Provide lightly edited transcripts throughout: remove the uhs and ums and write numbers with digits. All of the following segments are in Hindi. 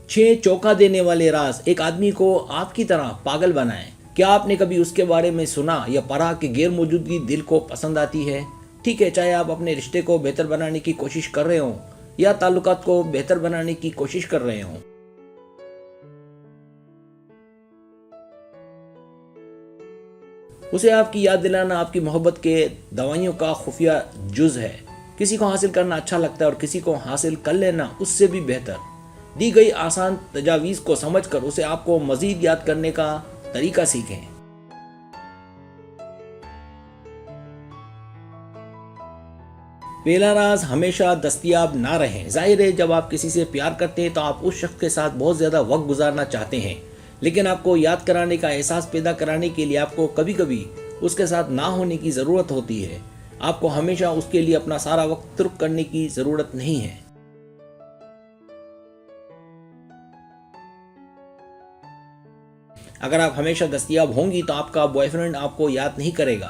6 चौंका देने वाले राज एक आदमी को आपकी तरह पागल बनाएं। क्या आपने कभी उसके बारे में सुना या पढ़ा कि गैर मौजूदगी दिल को पसंद आती है? ठीक है, चाहे आप अपने रिश्ते को बेहतर बनाने की कोशिश कर रहे हो या ताल्लुकात को बेहतर बनाने की कोशिश कर रहे हो। उसे आपकी याद दिलाना आपकी मोहब्बत के दवाइयों का खुफिया जुज है। किसी को हासिल करना अच्छा लगता है और किसी को हासिल कर लेना उससे भी बेहतर। दी गई आसान तजावीज़ को समझकर उसे आपको मजीद याद करने का तरीका सीखें। पहला राज, हमेशा दस्तयाब ना रहें। जाहिर है, जब आप किसी से प्यार करते हैं तो आप उस शख्स के साथ बहुत ज़्यादा वक्त गुजारना चाहते हैं, लेकिन आपको याद कराने का एहसास पैदा कराने के लिए आपको कभी कभी उसके साथ ना होने की ज़रूरत होती है। आपको हमेशा उसके लिए अपना सारा वक्त तुर्क करने की ज़रूरत नहीं है। अगर आप हमेशा दस्तयाब होंगी तो आपका बॉयफ्रेंड आपको याद नहीं करेगा।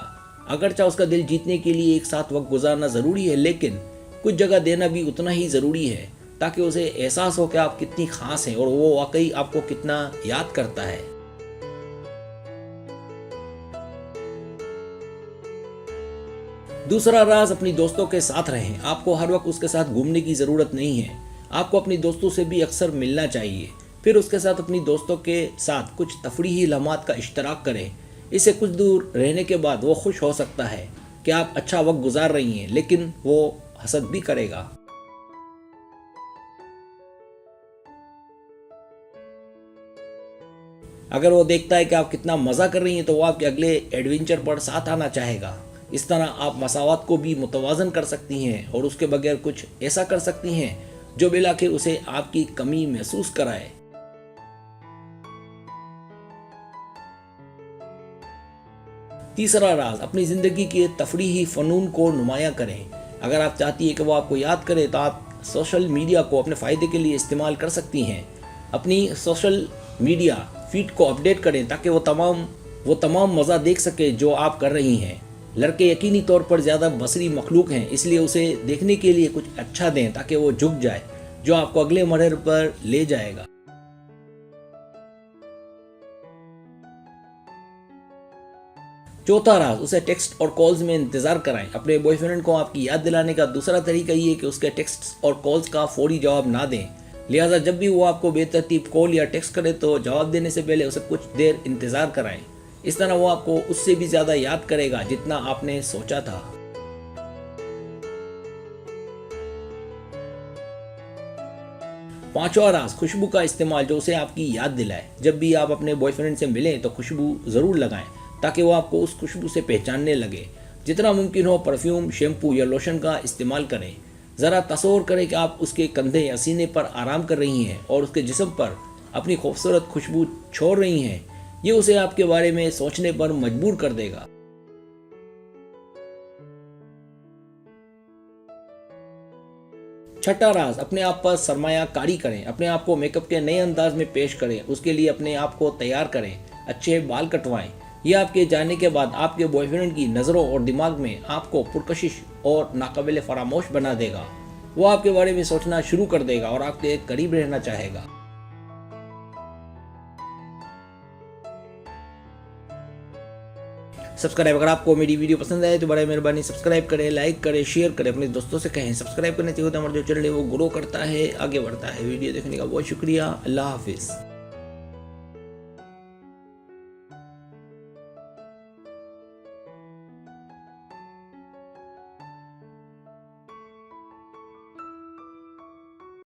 अगरचे उसका दिल जीतने के लिए एक साथ वक्त गुजारना ज़रूरी है, लेकिन कुछ जगह देना भी उतना ही ज़रूरी है ताकि उसे एहसास हो कि आप कितनी खास हैं और वो वाकई आपको कितना याद करता है। दूसरा राज, अपनी दोस्तों के साथ रहें। आपको हर वक्त उसके साथ घूमने की ज़रूरत नहीं है। आपको अपनी दोस्तों से भी अक्सर मिलना चाहिए। फिर उसके साथ अपनी दोस्तों के साथ कुछ तफरीही लम्हात का इश्तराक करें। इससे कुछ दूर रहने के बाद वो खुश हो सकता है कि आप अच्छा वक्त गुजार रही हैं, लेकिन वो हसद भी करेगा। अगर वो देखता है कि आप कितना मज़ा कर रही हैं तो वो आपके अगले एडवेंचर पर साथ आना चाहेगा। इस तरह आप मसावत को भी मुतवाज़न कर सकती हैं और उसके बगैर कुछ ऐसा कर सकती हैं जो बिला के उसे आपकी कमी महसूस कराए। तीसरा राज, अपनी ज़िंदगी के तफरीही फ़नून को नुमायाँ करें। अगर आप चाहती हैं कि वो आपको याद करे तो आप सोशल मीडिया को अपने फ़ायदे के लिए इस्तेमाल कर सकती हैं। अपनी सोशल मीडिया फीड को अपडेट करें ताकि वो तमाम मज़ा देख सके जो आप कर रही हैं। लड़के यकीनी तौर पर ज़्यादा बसरी मखलूक हैं, इसलिए उसे देखने के लिए कुछ अच्छा दें ताकि वो झुक जाए, जो आपको अगले मरहले पर ले जाएगा। चौथा राज, उसे टेक्स्ट और कॉल्स में इंतज़ार कराएं। अपने बॉयफ्रेंड को आपकी याद दिलाने का दूसरा तरीका ये है कि उसके टेक्स्ट और कॉल्स का फौरी जवाब ना दें। लिहाजा जब भी वो आपको बेतरतीब कॉल या टेक्स्ट करे तो जवाब देने से पहले उसे कुछ देर इंतज़ार कराएं। इस तरह वो आपको उससे भी ज़्यादा याद करेगा जितना आपने सोचा था। पांचवा राज, खुशबू का इस्तेमाल जो उसे आपकी याद दिलाए। जब भी आप अपने बॉयफ्रेंड से मिलें तो खुशबू ज़रूर लगाएं ताकि वो आपको उस खुशबू से पहचानने लगे। जितना मुमकिन हो परफ्यूम, शैम्पू या लोशन का इस्तेमाल करें। ज़रा तसव्वुर करें कि आप उसके कंधे या सीने पर आराम कर रही हैं और उसके जिस्म पर अपनी खूबसूरत खुशबू छोड़ रही हैं। ये उसे आपके बारे में सोचने पर मजबूर कर देगा। छठा राज, अपने आप पर सरमायाकारी करें। अपने आप को मेकअप के नए अंदाज में पेश करें। उसके लिए अपने आप को तैयार करें, अच्छे बाल कटवाएं। यह आपके जाने के बाद आपके बॉयफ्रेंड की नज़रों और दिमाग में आपको पुरकशिश और नाकाबिले फरामोश बना देगा। वो आपके बारे में सोचना शुरू कर देगा और आपके करीब रहना चाहेगा। सब्सक्राइब, अगर आपको मेरी वीडियो पसंद आए तो बड़ी मेहरबानी सब्सक्राइब करें, लाइक करें, शेयर करें, अपने दोस्तों से कहें। सब्सक्राइब करने से होता है हमारा जो चैनल है वो ग्रो करता है, आगे बढ़ता है। वीडियो देखने का बहुत शुक्रिया। अल्लाह हाफिज़।